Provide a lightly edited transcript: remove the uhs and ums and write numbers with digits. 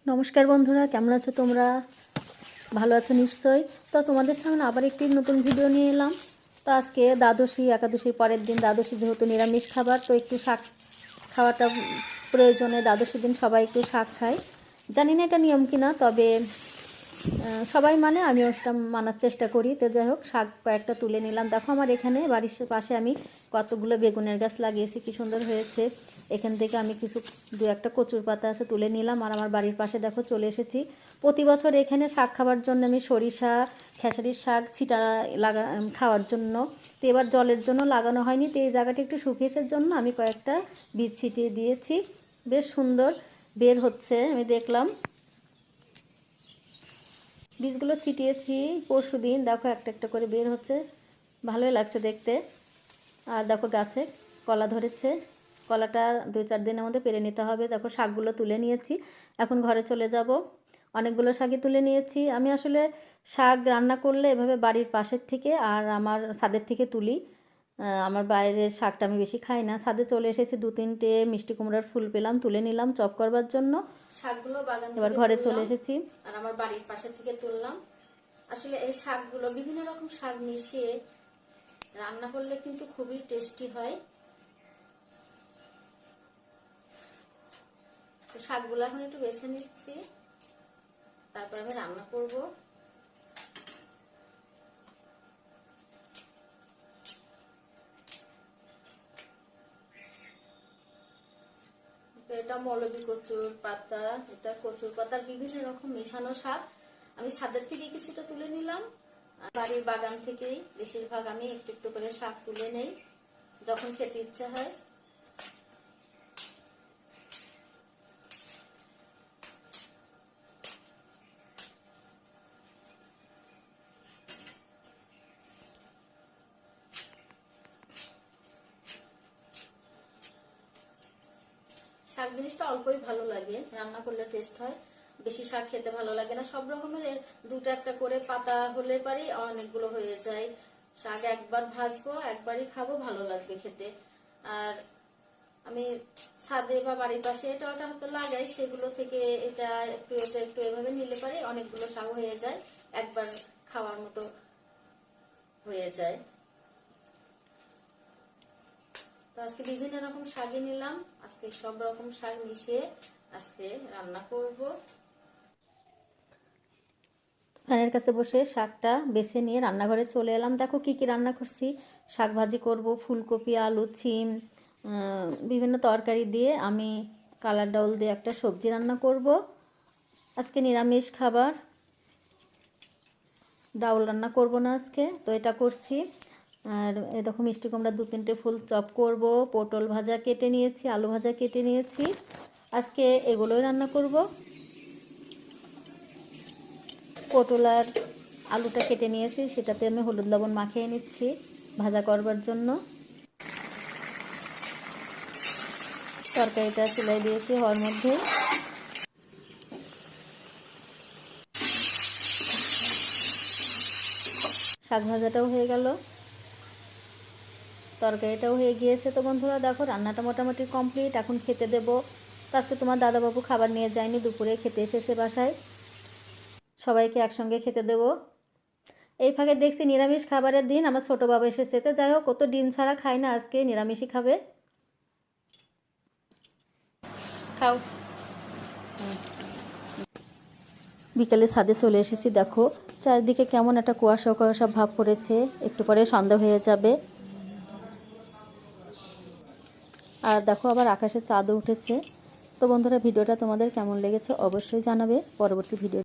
নমস্কার বন্ধুরা, কেমন আছো তোমরা? ভালো আছো নিশ্চয়ই। তো তোমাদের সামনে আবার একটি নতুন ভিডিও নিয়ে এলাম। তো আজকে দ্বাদশী, একাদশীর পরের দিন দ্বাদশী, যেহেতু নিরামিষ খাবার, তো একটু শাক খাওয়াটা প্রয়োজনে। দ্বাদশীর দিন সবাই একটু শাক খায়। জানি না এটা নিয়ম কিনা, তবে সবাই মানে আমিও সেটা মানার চেষ্টা করি। তো যাই হোক, শাক কয়েকটা তুলে নিলাম। দেখো আমার এখানে বাড়ির পাশে আমি কতগুলো বেগুনের গাছ লাগিয়েছি, কি সুন্দর হয়েছে। এখান থেকে আমি কিছু দু একটা কচুর পাতা আছে তুলে নিলাম, আর আমার বাড়ির পাশে দেখো চলে এসেছি। প্রতি বছর এখানে শাক খাবার জন্য আমি সরিষা, খেসারির শাক ছিটা খাওয়ার জন্য। তো এবার জলের জন্য লাগানো হয়নি, তো এই জায়গাটা একটু শুকিয়েছে জন্য আমি কয়েকটা বীজ ছিটিয়ে দিয়েছি। বেশ সুন্দর বের হচ্ছে, আমি দেখলাম। বীজগুলো ছিটিয়েছি পরশুদিন, দেখো একটা একটা করে বের হচ্ছে, ভালোই লাগছে দেখতে। আর দেখো গাছে কলা ধরেছে, কলাটা 2-4 দিনের মধ্যে পেরে নিতে হবে। দেখো শাকগুলো তুলে নিয়েছি, এখন ঘরে চলে যাব। অনেকগুলো শাকই তুলে নিয়েছি। আমি আসলে শাক রান্না করলে এভাবে বাড়ির পাশের থেকে আর আমার ছাদের থেকে তুলি। আমার বাইরের শাকটা আমি বেশি খাই না। ছাদে চলে এসেছি, 2-3টে মিষ্টি কুমড়ার ফুল পেলাম, তুলে নিলাম চপ করবার জন্য। শাকগুলো বাগান এবার ঘরে চলে এসেছি, আর আমার বাড়ির পাশে থেকে তুললাম। আসলে এই শাকগুলো বিভিন্ন রকম শাক মিশিয়ে রান্না করলে কিন্তু খুবই টেস্টি হয়। তো শাকগুলো এখন একটু বেছে নিচ্ছি, তারপর আমি রান্না করব। এটা মৌলবী কচুর পাতা, এটা কচুর পাতার বিভিন্ন রকম মেশানো শাক। আমি ছাদের থেকে কিছুটা তুলে নিলাম, বাড়ির বাগান থেকেই বেশিরভাগ আমি একটু একটু করে শাক তুলে নেই যখন খেতে ইচ্ছা হয়। শাক জিনিসটা অল্পই ভালো লাগে, রান্না করলে টেস্ট হয়। বেশি শাক খেতে ভালো লাগে না। সব রকমের দুটো একটা করে পাতা হলে পারি অনেকগুলো হয়ে যায়। শাক একবার ভাজবো, একবারই খাবো, ভালো লাগবে খেতে। আর আমি ছাদে বা বাড়ির পাশে এটা ওটা হয়তো লাগাই, সেগুলো থেকে এটা একটু এটা একটু এভাবে নিলে পারি অনেকগুলো শাক হয়ে যায়, একবার খাওয়ার মতো হয়ে যায়। তো আজকে বিভিন্ন রকম শাকই নিলাম, আজকে সব রকম শাক মিশিয়ে আজকে রান্না করব। ফ্যানের কাছে বসে শাকটা বেছে নিয়ে রান্নাঘরে চলে এলাম। দেখো কি কি রান্না করছি। শাক ভাজি করব, ফুলকপি, আলু, সিম, বিভিন্ন তরকারি দিয়ে আমি কালার ডাউল দিয়ে একটা সবজি রান্না করব। আজকে নিরামিষ খাবার, ডাউল রান্না করব না আজকে, তো এটা করছি। আর এই দেখো মিষ্টি কুমড়া 2-3টে ফুল চপ করব, পটল ভাজা কেটে নিয়েছি, আলু ভাজা কেটে নিয়েছি, আজকে এগুলোই রান্না করব। পটল আর আলুটা কেটে নিয়েছি, সেটাতে আমি হলুদ লবণ মাখিয়ে নিচ্ছি ভাজা করবার জন্য। তরকারিটা চুলাই দিয়েছি হওয়ার মধ্যে। শাক ভাজাটাও হয়ে গেল, তরকারিটাও হয়ে গিয়েছে। তো বন্ধুরা দেখো রান্নাটা মোটামুটি কমপ্লিট, এখন খেতে দেব। তো আজকে তোমার দাদাবাবু খাবার নিয়ে যায়নি, দুপুরে খেতে এসেছে বাসায়, সবাইকে একসঙ্গে খেতে দেব। এই ফাঁকে দেখছি নিরামিষ খাবারের দিন আমার ছোটো বাবা এসেছে। তো যাই হোক, ও তো ডিম ছাড়া খায় না, আজকে নিরামিষই খাবে। খাও। বিকেলে ছাদে চলে এসেছি, দেখো চারিদিকে কেমন একটা কুয়াশা কুয়াশা ভাব পড়েছে, একটু পরে সন্ধ্যা হয়ে যাবে। আর দেখো আবার আকাশে চাঁদও উঠেছে। তো বন্ধুরা ভিডিওটা তোমাদের কেমন লেগেছে অবশ্যই জানাবে। পরবর্তী ভিডিও